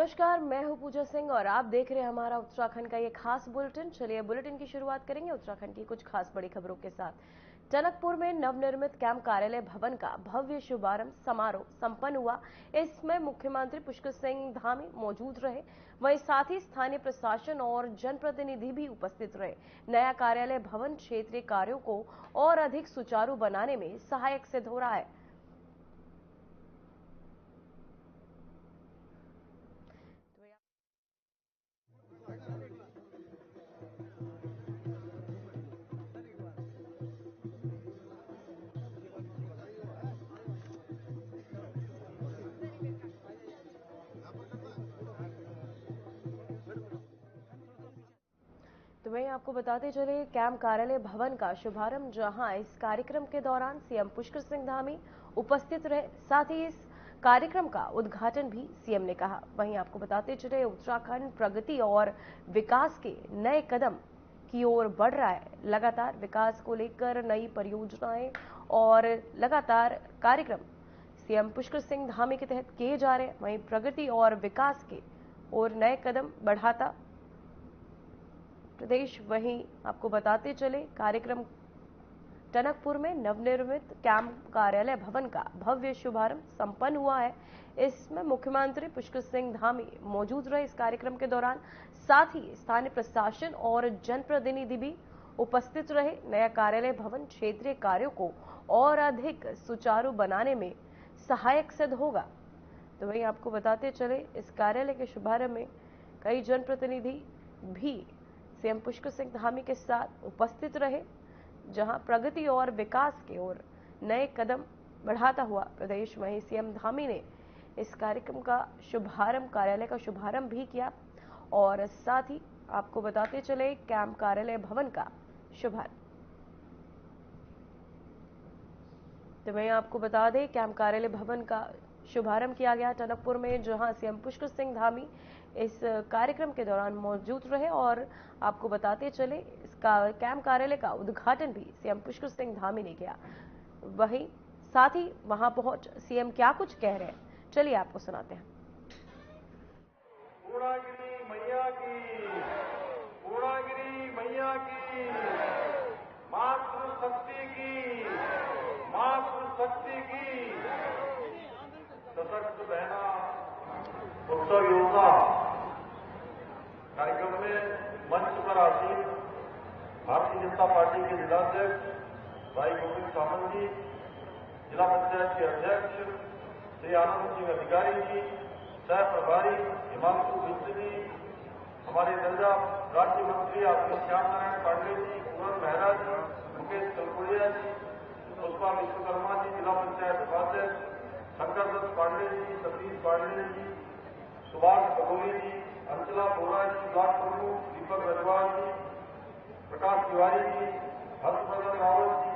नमस्कार, मैं हूं पूजा सिंह और आप देख रहे हैं हमारा उत्तराखंड का ये खास बुलेटिन। चलिए बुलेटिन की शुरुआत करेंगे उत्तराखंड की कुछ खास बड़ी खबरों के साथ। टनकपुर में नवनिर्मित कैंप कार्यालय भवन का भव्य शुभारंभ समारोह संपन्न हुआ। इसमें मुख्यमंत्री पुष्कर सिंह धामी मौजूद रहे, वहीं साथ ही स्थानीय प्रशासन और जनप्रतिनिधि भी उपस्थित रहे। नया कार्यालय भवन क्षेत्रीय कार्यों को और अधिक सुचारू बनाने में सहायक सिद्ध हो रहा है। तो वहीं आपको बताते चले कैंप कार्यालय भवन का शुभारंभ, जहां इस कार्यक्रम के दौरान सीएम पुष्कर सिंह धामी उपस्थित रहे, साथ ही इस कार्यक्रम का उद्घाटन भी सीएम ने कहा। वहीं आपको बताते चले उत्तराखंड प्रगति और विकास के नए कदम की ओर बढ़ रहा है। लगातार विकास को लेकर नई परियोजनाएं और लगातार कार्यक्रम सीएम पुष्कर सिंह धामी के तहत किए जा रहे हैं। वहीं प्रगति और विकास के और नए कदम बढ़ाता प्रदेश। वहीं आपको बताते चले कार्यक्रम टनकपुर में नवनिर्मित कैंप कार्यालय भवन का भव्य शुभारंभ संपन्न हुआ है। इसमें मुख्यमंत्री पुष्कर सिंह धामी मौजूद रहे इस कार्यक्रम के दौरान, साथ ही स्थानीय प्रशासन और जनप्रतिनिधि भी उपस्थित रहे। नया कार्यालय भवन क्षेत्रीय कार्यों को और अधिक सुचारू बनाने में सहायक सिद्ध होगा। तो वहीं आपको बताते चले इस कार्यालय के शुभारंभ में कई जनप्रतिनिधि भी सीएम पुष्कर सिंह धामी के साथ उपस्थित रहे, जहां प्रगति और विकास की ओर नए कदम बढ़ाता हुआ प्रदेश। वहीं सीएम धामी ने इस कार्यक्रम का शुभारंभ, कार्यालय का शुभारंभ भी किया और साथ ही आपको बताते चले कैंप कार्यालय भवन का शुभारंभ। तो मैं आपको बता दें कैंप कार्यालय भवन का शुभारंभ किया गया टनकपुर में, जहां सीएम पुष्कर सिंह धामी इस कार्यक्रम के दौरान मौजूद रहे। और आपको बताते चले इसका कैंप कार्यालय का उद्घाटन भी सीएम पुष्कर सिंह धामी ने किया। वहीं साथ ही वहां पहुंच सीएम क्या कुछ कह रहे हैं, चलिए आपको सुनाते हैं। पूर्णागिरी मैया की, पूर्णागिरी मैया की, मातृशक्ति की, मातृशक्ति की। सशक्त बहना उत्सव योजना कार्यक्रम में मंच पर आसीन भारतीय जनता पार्टी के जिलाध्यक्ष भाई गोविंद सामंत जी, जिला पंचायत के अध्यक्ष श्री आनंद सिंह अधिकारी जी, सह प्रभारी हिमांशु मिश्र जी, हमारे दर्जा राज्य मंत्री आत्मा श्याम नारायण पांडे जी, कुंवर मेहरा जी, मुकेश कलपुड़िया जी, पुष्पा विश्वकर्मा जी, जिला पंचायत उपाध्यक्ष शंकर दत्त पांडे जी, सतीश पांडे जी, सुभाष बघोली जी, अंचला बोरा जी, ब्लॉक प्रमुख दीपक रजवाल जी, प्रकाश तिवारी जी, हर्षवर्धन रावत जी,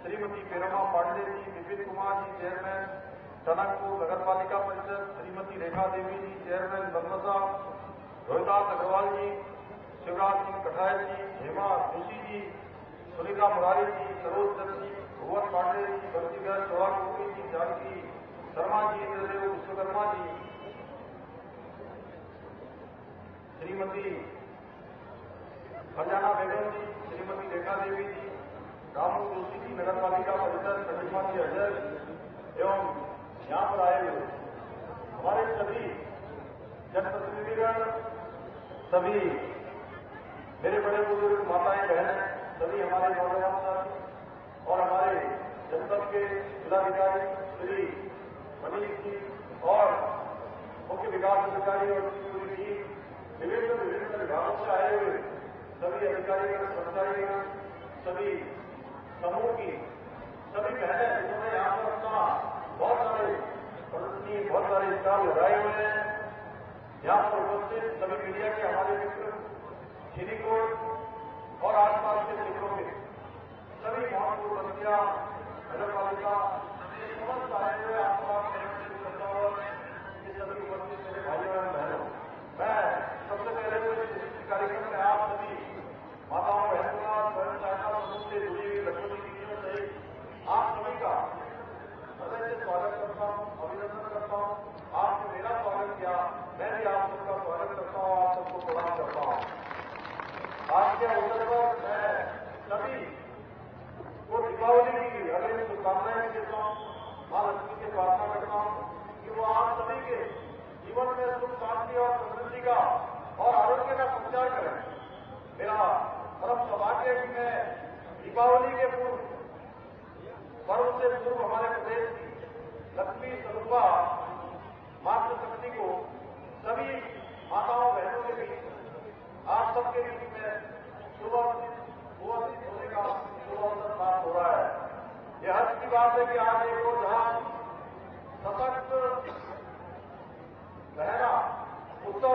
श्रीमती पेरमा पांडे जी, विपिन कुमार जी चेयरमैन टनकपुर नगर पालिका परिषद, श्रीमती रेखा देवी जी चेयरमैन बदमसा, रोहिदास अग्रवाल जी, शिवराज सिंह कठायल जी, हेमा जोशी जी, सुनीता मुरारी जी, सरोज चंद जी, भुवन पांडे जी, बंसीधर चौहान जी, जानकी शर्मा जी, इंद्रदेव विश्वकर्मा जी, श्रीमती फरजाना बेगम जी, श्रीमती रेखा देवी जी, रामू जोशी जी, नगर पालिका परिषद कटिमा जी अध्यक्ष एवं यहाँ पर आए हुए हमारे सभी जनप्रतिनिधिगण, सभी मेरे बड़े बुजुर्ग माताएं बहनें, सभी हमारे नौजवान साथी और हमारे जनपद के जिलाधिकारी श्री मनीष जी और मुख्य विकास अधिकारी और पूरी टीम, विभिन्न विभागों से आए हुए सभी अधिकारीगण, कर्मचारीगण, सभी समूह की सभी बहनें जिन्होंने यहाँ पर अपना बहुत सारे प्रदर्शनी, बहुत सारे स्टॉल लगाए हुए हैं। यहाँ पर उपस्थित सभी मीडिया के हमारे मित्र, चिनीकोट और आसपास के क्षेत्रों के सभी महत्वपूर्ण बस्तियां, नगर पालिका समस्त आए हुए आसपास ये सभी उपस्थित मेरे भाइयों और बहनों, मैं सबसे पहले तो इस कार्यक्रम में आप सभी माताओं बहनों का स्वयं सहायता समूह से जुड़ी हुई लक्ष्मी दीदियों सहित आप सभी का हृदय से स्वागत करता हूँ, अभिनंदन करता हूँ। आपने मेरा स्वागत किया, मैं भी जीवन में सुख शांति और समृद्धि का और आरोग्य का संचार करें। मेरा परम सौभाग्य है कि मैं दीपावली के पर्व से पूर्व हमारे प्रदेश की लक्ष्मी स्वरूपा मातृशक्ति को सभी माताओं बहनों के बीच आप सबके बीच में सुबह होने का शुभ अवसर प्राप्त हो रहा है। यह हर्ष की बात है कि आज एक और जहां सशक्त बहना उत्सव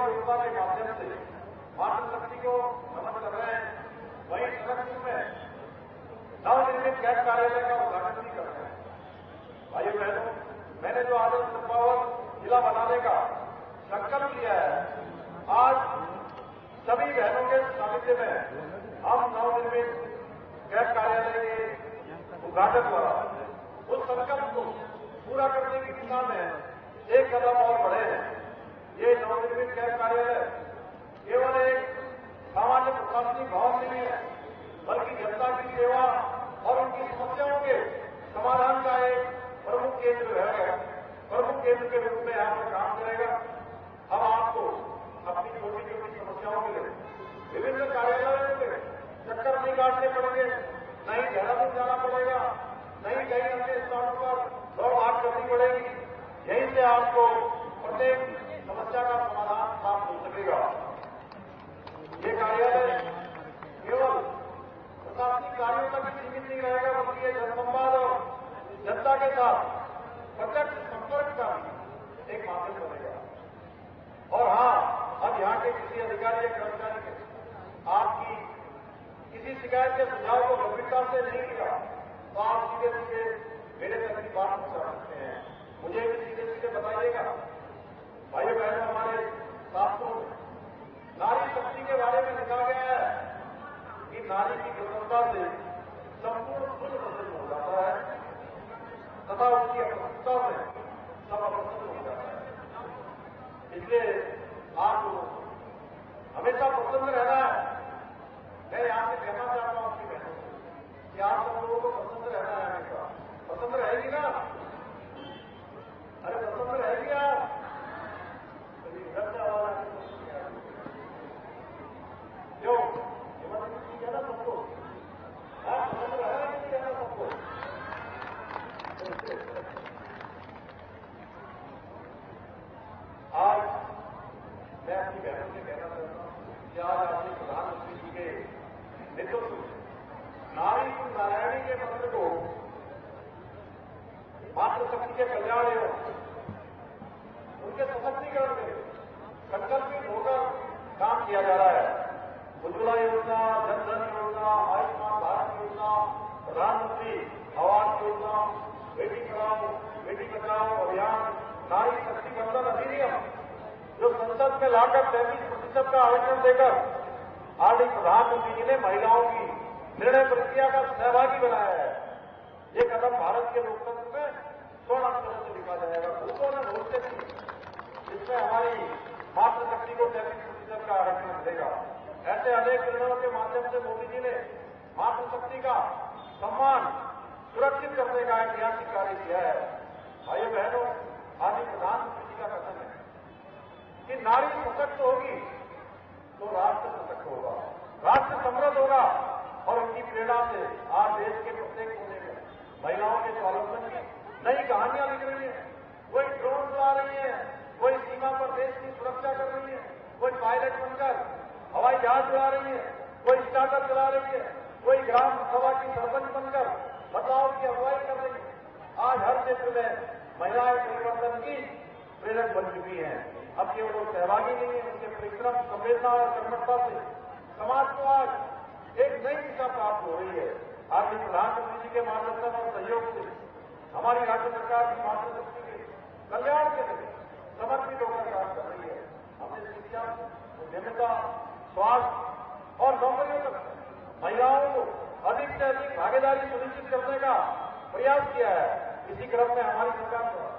योजना के माध्यम से मातृशक्ति को नमन कर रहे हैं, वहीं टनकपुर में नवनिर्मित कैंप कार्यालय का उद्घाटन भी कर रहे हैं। भाइयों बहनों, मैंने जो आदर्श संपादक जिला बनाने का संकल्प लिया है, आज सभी बहनों के सानिध्य में हम नवनिर्मित कैंप कार्यालय के उद्घाटन द्वारा उस संकल्प को पूरा करने की दिशा में एक कदम और बढ़े हैं। ये नवनिर्मित कैंप कार्यालय केवल एक सामान्य प्रशासनिक भवन नहीं है, बल्कि जनता की सेवा और उनकी समस्याओं के समाधान का एक प्रमुख केंद्र रहेगा। प्रमुख केंद्र के रूप में यहाँ पर काम करेगा। अब आपको अपनी छोटी छोटी समस्याओं के लिए विभिन्न कार्यालयों में चक्कर नहीं काटने पड़ेंगे, नहीं देहरादून जाना पड़ेगा, नहीं कहीं अन्य स्थानों पर दौड़ भाग करनी पड़ेगी। यहीं से आपको प्रत्येक समस्या का समाधान प्राप्त हो सकेगा। ये कार्यालय केवल प्रशासनिक कार्यों तक सीमित नहीं रहेगा, बल्कि ये जनसंवाद और जनता के साथ प्रत्यक्ष संपर्क का एक माध्यम बनेगा। और हाँ, अब यहाँ के किसी अधिकारी या कर्मचारी के आपकी किसी शिकायत के सुझाव को गंभीरता से नहीं लिया तो आप सीधे सीधे मेरे तक की बात पहुंचा सकते हैं, मुझे भी सीधे सीधे बताइएगा। भाइयों बहनों, हमारे शास्त्रों में नारी शक्ति के बारे में लिखा गया है कि नारी की प्रसन्नता से संपूर्ण खुद प्रसन्न हो जाता है तथा उसकी अप्रसन्नता से सब अप्रसन्न हो जाता है। इसलिए आपको हमेशा प्रसन्न रहना है। मैं यहां से कहना चाहता हूं आपकी बहनों से कि आप सब लोगों को प्रसन्न रहना है। हमेशा प्रसन्न रहेगी ना? अरे प्रसन्न रहेगी आप? घर से आवाज क्यों कहना सबको प्रसन्न रहना नहीं कहना सबको। आज मैं अपनी बहनों से कहना चाहता हूं कि आज अपने प्रधानमंत्री जी के नेतृत्व नारी नारायणी के मंत्र को मातृशक्ति के कल्याण एवं उनके सशक्तिकरण में संकल्पित होकर काम किया जा रहा है। उज्ज्वला योजना, जन धन योजना, आयुष्मान भारत योजना, प्रधानमंत्री आवास योजना, बेटी पढ़ाओ बेटी बचाओ अभियान, नारी शक्ति बंधन अधिनियम जो संसद में लाकर 33% का आरक्षण देकर आदरणीय प्रधानमंत्री जी ने महिलाओं की निर्णय प्रक्रिया का सहभागी बनाया है। ये कदम भारत के लोकतंत्र में स्वर्ण अक्षरों से लिखा जाएगा। भूतों ने घोषित की इसमें हमारी मातृशक्ति को 33% का आरक्षण मिलेगा। ऐसे अनेक निर्णयों के माध्यम से मोदी जी ने मातृशक्ति का सम्मान सुरक्षित करने का ऐतिहासिक कार्य किया है। भाइयों बहनों, आदि प्रधानमंत्री जी का कथन है कि नारी सशक्त होगी तो राष्ट्र सशक्त होगा, राष्ट्र समृद्ध होगा और उनकी प्रेरणा से आज देश के प्रत्येक कोने में महिलाओं के स्वावलंबन की नई कहानियां लिख रही हैं। कोई ड्रोन चला रही है, कोई सीमा पर देश की सुरक्षा कर रही है, कोई पायलट बनकर हवाई जहाज चला रही है, कोई स्टार्टअप चला रही है, कोई ग्राम सभा की सरपंच बनकर बदलाव की अगुवाई कर रही है। आज हर क्षेत्र में महिलाएं परिवर्तन की प्रेरक बन चुकी हैं। अब केवल वो सहभागी नहीं है, उनके परिश्रम, संवेदना और कर्मठता से समाज को आज एक नई दिशा प्राप्त हो रही है। आदरणीय प्रधानमंत्री जी के मार्गदर्शन और सहयोग से हमारी राज्य सरकार की मातृशक्ति के कल्याण के लिए समर्पित होकर काम कर रही है। हमने शिक्षा, उद्यमिता, स्वास्थ्य और नौकरियों तक महिलाओं को अधिक से अधिक भागीदारी सुनिश्चित करने का प्रयास किया है। इसी क्रम में हमारी सरकार द्वारा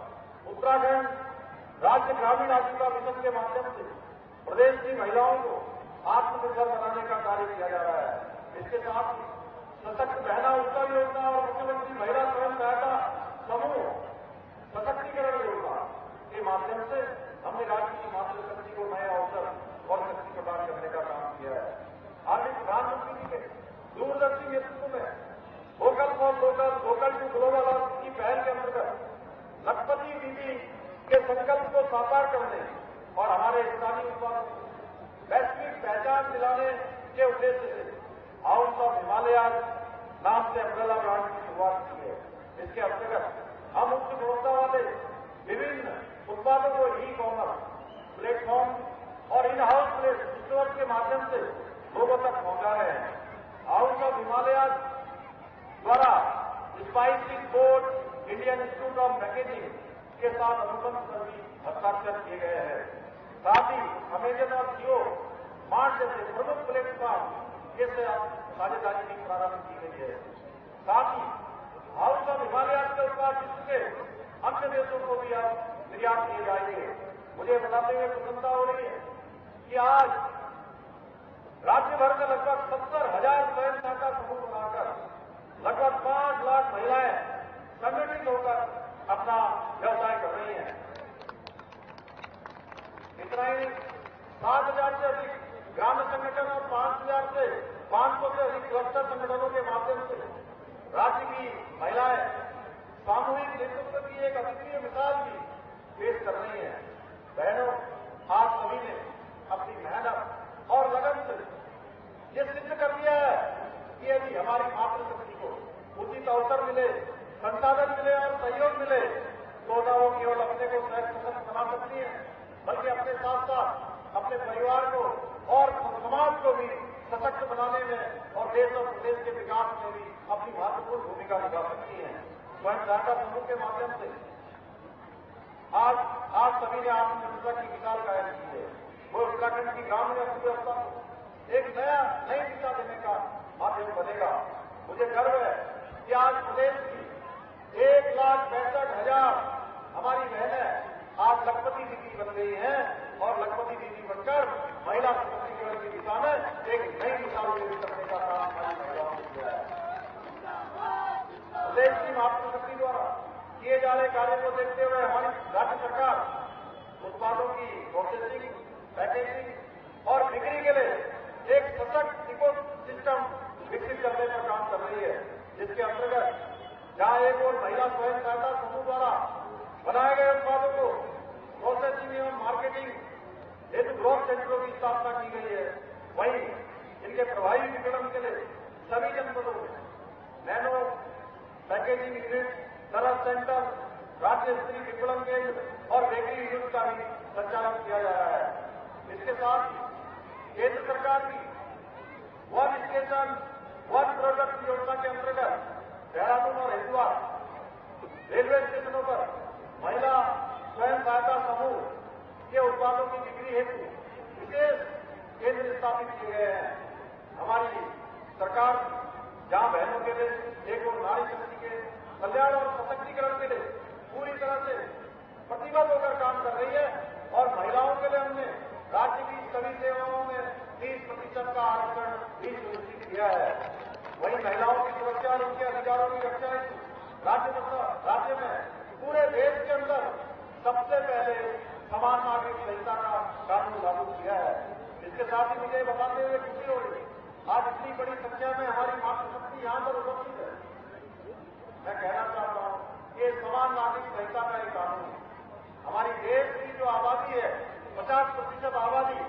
उत्तराखंड राज्य ग्रामीण आजीविका मिशन के माध्यम से प्रदेश की महिलाओं को आत्मनिर्भर बनाने का कार्य किया जा रहा है। इसके साथ ही सशक्त बहना उत्सव योजना और मुख्यमंत्री महिला स्वयं सहायता समूह सशक्तिकरण योजना के माध्यम से के संकल्प को साकार करने और हमारे स्थानीय उत्पादों को वैश्विक पहचान दिलाने के उद्देश्य से हाउस ऑफ हिमालयाज नाम से अम्ब्रेला ब्रांड की शुरुआत की है। इसके अंतर्गत हम उच्च गुणवत्ता वाले विभिन्न उत्पादों को ई कॉमर्स प्लेटफॉर्म और इन हाउस स्टोर के माध्यम से लोगों तक पहुंचा रहे हैं। हाउस ऑफ हिमालयाज द्वारा spicy board, Indian institute of packaging के साथ अनुबंध पर भी हस्ताक्षर किए गए हैं। साथ ही अमेजन और जियो मार्ट जैसे प्रमुख प्लेटफॉर्म के साथ साझेदारी की प्रारंभ की गई है। साथ ही हाउस ऑफ हिमालयाज के उत्पाद विश्व के अन्य देशों को भी अब निर्यात किए जाएंगे। मुझे बताते हुए प्रसन्नता हो रही है कि आज राज्य भर में लगभग 70,000 स्वयं सहायता समूह बनाकर लगभग 5 लाख महिलाएं संगठित होकर अपना व्यवसाय कर रही हैं। इतना ही 7,000 से अधिक ग्राम संगठन और 500 से अधिक क्लस्टर संगठनों के माध्यम से राज्य की महिलाएं सामूहिक नेतृत्व की एक अद्वितीय मिसाल भी पेश कर रही हैं। बहनों, आप सभी ने अपनी मेहनत और लगन से ये सिद्ध कर दिया है कि यदि हमारी मातृशक्ति को उचित अवसर मिले, संसाधन मिले और सहयोग मिले तो न वो केवल अपने को सशक्त बना सकती है, बल्कि अपने साथ साथ अपने परिवार को और समाज को भी सशक्त बनाने में और देश और प्रदेश के विकास में भी अपनी महत्वपूर्ण भूमिका निभा सकती हैं। स्वयं सहायता समूह के माध्यम से आज सभी ने आत्मनिर्भरता की मिसाल कायम की है। वो उत्तराखंड की ग्रामीण अर्थव्यवस्था को एक नई दिशा देने का माध्यम बनेगा। मुझे गर्व है कि आज प्रदेश की 1,62,000 हमारी बहनें आज लखपति दीदी बन गई हैं और लखपति दीदी बनकर महिला सशक्तिकरण की दिशा में एक नई मिसाल पेश करने का काम हमारी महिलाओं ने किया है। प्रदेश की मातृशक्ति द्वारा किए जा रहे कार्य को देखते हुए हमारी राज्य सरकार उत्पादों की प्रोसेसिंग, पैकेजिंग और बिक्री के लिए एक सशक्त इको सिस्टम विकसित करने पर काम कर रही है, जिसके अंतर्गत जहां एक और महिला स्वयं सहायता समूह द्वारा बनाए गए उत्पादों को प्रोसेसिंग एवं मार्केटिंग हेतु ग्रोथ सेंटरों की स्थापना की गई है, वहीं इनके प्रभावी विपणन के लिए सभी जनपदों में नैनो पैकेजिंग यूनिट, सरल सेंटर, राज्य स्तरीय विपणन केंद्र और बेकरी यूनिट का भी संचालन किया जा रहा है। इसके साथ केंद्र सरकार की वन स्टेशन वन प्रोडक्ट योजना के अंतर्गत देहरादून और हरिद्वार रेलवे स्टेशनों पर महिला स्वयं सहायता समूह के उत्पादों की बिक्री हेतु विशेष केंद्र स्थापित किए गए हैं। हमारी सरकार जहां बहनों के लिए एक और नारी शक्ति के कल्याण और सशक्तिकरण के लिए पूरी तरह से प्रतिबद्ध होकर काम कर रही है और महिलाओं के लिए हमने राज्य की सभी सेवाओं में 30% का आरक्षण भी सुनिश्चित किया है। वहीं महिलाओं की सुरक्षा और उनके अधिकारों की रक्षा राज्य में पूरे देश के अंदर सबसे पहले समान नागरिक संहिता का कानून लागू किया है। इसके साथ ही मुझे बताते हुए खुशी हो रही, आज इतनी बड़ी संख्या में हमारी मातृशक्ति यहां पर उपस्थित है। मैं कहना चाहता हूं कि समान नागरिक संहिता का एक कानून हमारी देश की जो आबादी है 50% आबादी,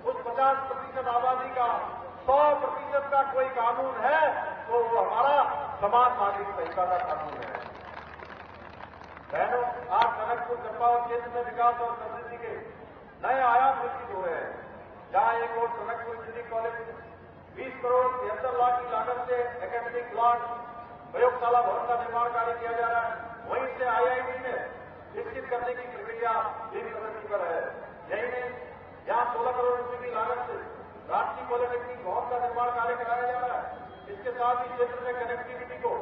उस 50% आबादी का 100% का कोई कानून है तो वो हमारा समान नागरिक संहिता का कानून है। बहनों, आज टनकपुर चंपावत क्षेत्र में विकास और समृद्धि के नए आयाम विकसित हो रहे हैं। जहां एक और टनकपुर इंजीनियरिंग कॉलेज में 20 करोड़ 73 लाख की लागत से एकेडमिक ब्लॉक प्रयोगशाला भवन का निर्माण कार्य किया जा रहा है, वहीं से IIT में विकसित करने की प्रक्रिया भी प्रगति पर है। यही नहीं, जहां 16 करोड़ रुपए की लागत से राष्ट्रीय पॉलिटेक्निक भवन का निर्माण कार्य कराया जा रहा है। इसके साथ ही क्षेत्र में कनेक्टिविटी को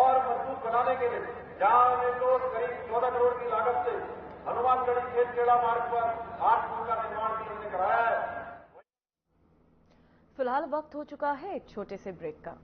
और मजबूत बनाने के लिए जहां एक और करीब 14 करोड़ की लागत से हनुमानगढ़ी खेतखेड़ा मार्ग पर 8 पुल का निर्माण भी हमने कराया है। फिलहाल वक्त हो चुका है एक छोटे से ब्रेक का।